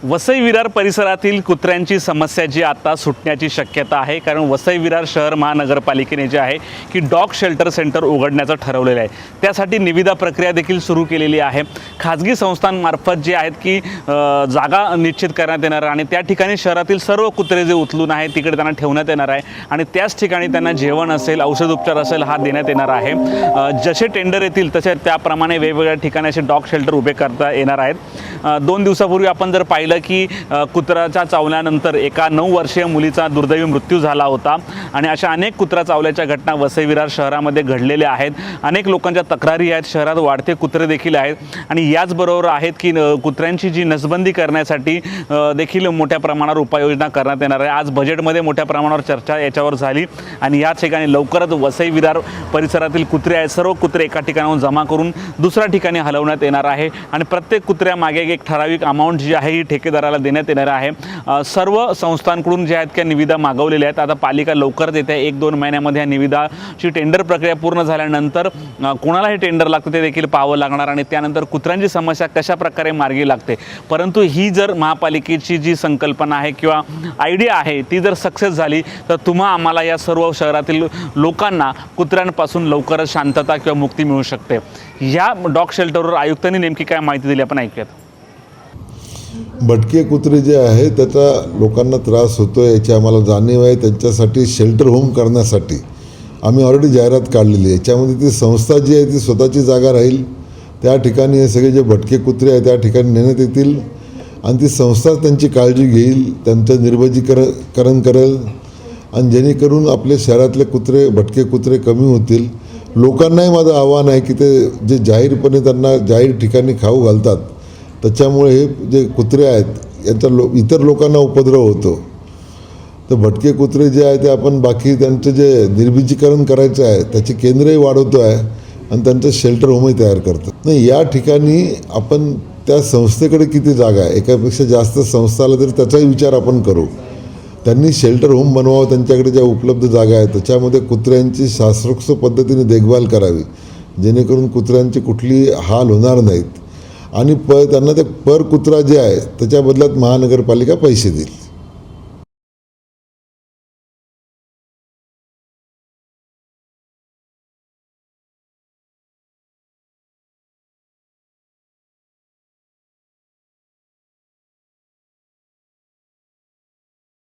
वसई विरार परिसरातील कुत्र्यांची समस्या जी आता सुटण्याची शक्यता आहे, कारण वसई विरार शहर महानगरपालिकेने जे आहे की डॉग शेल्टर सेंटर उघडण्याचं ठरवलेलं आहे। त्यासाठी निविदा प्रक्रिया देखील सुरू केलेली आहे। खाजगी संस्थांमार्फत जे आहेत की जागा निश्चित करण्यात येणार आणि त्या ठिकाणी शहरातील सर्व कुत्रे जे उचलून आहेत तिकडे त्यांना ठेवण्यात येणार आहे आणि त्याच ठिकाणी त्यांना जेवण असेल, औषध उपचार असेल हा देण्यात येणार आहे। जसे टेंडर येतील तसे त्याप्रमाणे वेगवेगळ्या ठिकाणी असे डॉग शेल्टर उभे करता येणार आहेत। 2 दिवसापूर्वी आपण जर पाहिलं की कुत्र्याच्या चावल्यानंतर एका 9 वर्षीय मुलीचा दुर्दैवी मृत्यू झाला होता आणि अशा अनेक कुत्रा चावल्याच्या घटना वसई विरार शहरामध्ये घडलेल्या आहेत। अनेक लोकांच्या तक्रारी आहेत, शहरात वाढते कुत्रे देखील आहेत आणि याचबरोबर आहेत की कुत्र्यांची जी नसबंदी करण्यासाठी देखील मोठ्या प्रमाणावर उपाययोजना करण्यात येणार आहे। आज बजेटमध्ये मोठ्या प्रमाणावर चर्चा याच्यावर झाली आणि या ठिकाणी लवकरच वसई विरार परिसरातील कुत्रे आहेत सर्व कुत्रे एका ठिकाणाहून जमा करून दुसऱ्या ठिकाणी हलवण्यात येणार आहे आणि प्रत्येक कुत्र्यामागे एक ठराविक अमाऊंट जी आहे ही ठेकेदाराला देण्यात येणार आहे। सर्व संस्थांकडून जे आहेत त्या निविदा मागवलेल्या आहेत। आता पालिका लवकरच येत्या 1-2 महिन्यामध्ये या निविदाची टेंडर प्रक्रिया पूर्ण झाल्यानंतर कोणाला हे टेंडर लागतं ते देखील पाहावं लागणार आणि त्यानंतर कुत्र्यांची समस्या कशा प्रकारे मार्गी लागते। परंतु ही जर महापालिकेची जी संकल्पना आहे किंवा आयडिया आहे ती जर सक्सेस झाली तर तुम्हा आम्हाला या सर्व शहरातील लोकांना कुत्र्यांपासून लवकरच शांतता किंवा मुक्ती मिळू शकते। या डॉग शेल्टरवर आयुक्तांनी नेमकी काय माहिती दिली आपण ऐकूयात। भटके कुत्रे जे आहे त्याचा लोकांना त्रास होतो आहे याची आम्हाला जाणीव आहे। त्यांच्यासाठी शेल्टर होम करण्यासाठी आम्ही ऑलरेडी जाहिरात काढलेली आहे। याच्यामध्ये ती संस्था जी आहे ती स्वतःची जागा राहील, त्या ठिकाणी हे सगळे जे भटके कुत्रे आहेत त्या ठिकाणी नेण्यात येतील आणि ती संस्था त्यांची काळजी घेईल, त्यांचं निर्बंधीकरण करेल आणि जेणेकरून आपले शहरातले कुत्रे भटके कुत्रे कमी होतील। लोकांनाही माझं आव्हान आहे की ते जे जाहीरपणे त्यांना जाहीर ठिकाणी खाऊ घालतात त्याच्यामुळे हे जे कुत्रे आहेत यांचा इतर लोकांना उपद्रव होतो। तर भटके कुत्रे जे आहे ते आपण बाकी त्यांचं जे निर्बीजीकरण करायचं आहे त्याची केंद्रही वाढवतो आहे आणि त्यांचं शेल्टर होमही तयार करतो। नाही, या ठिकाणी आपण त्या संस्थेकडे किती जागा आहे, एकापेक्षा जास्त संस्था आल्या तरी त्याचाही विचार आपण करू। त्यांनी शेल्टर होम बनवावं, त्यांच्याकडे ज्या उपलब्ध जागा आहेत त्याच्यामध्ये कुत्र्यांची शास्त्रोक्त पद्धतीने देखभाल करावी जेणेकरून कुत्र्यांची कुठली हाल होणार नाहीत आणि त्यांना ते पर कुत्रा जे आहे त्याच्या बदल्यात महानगरपालिका पैसे देईल।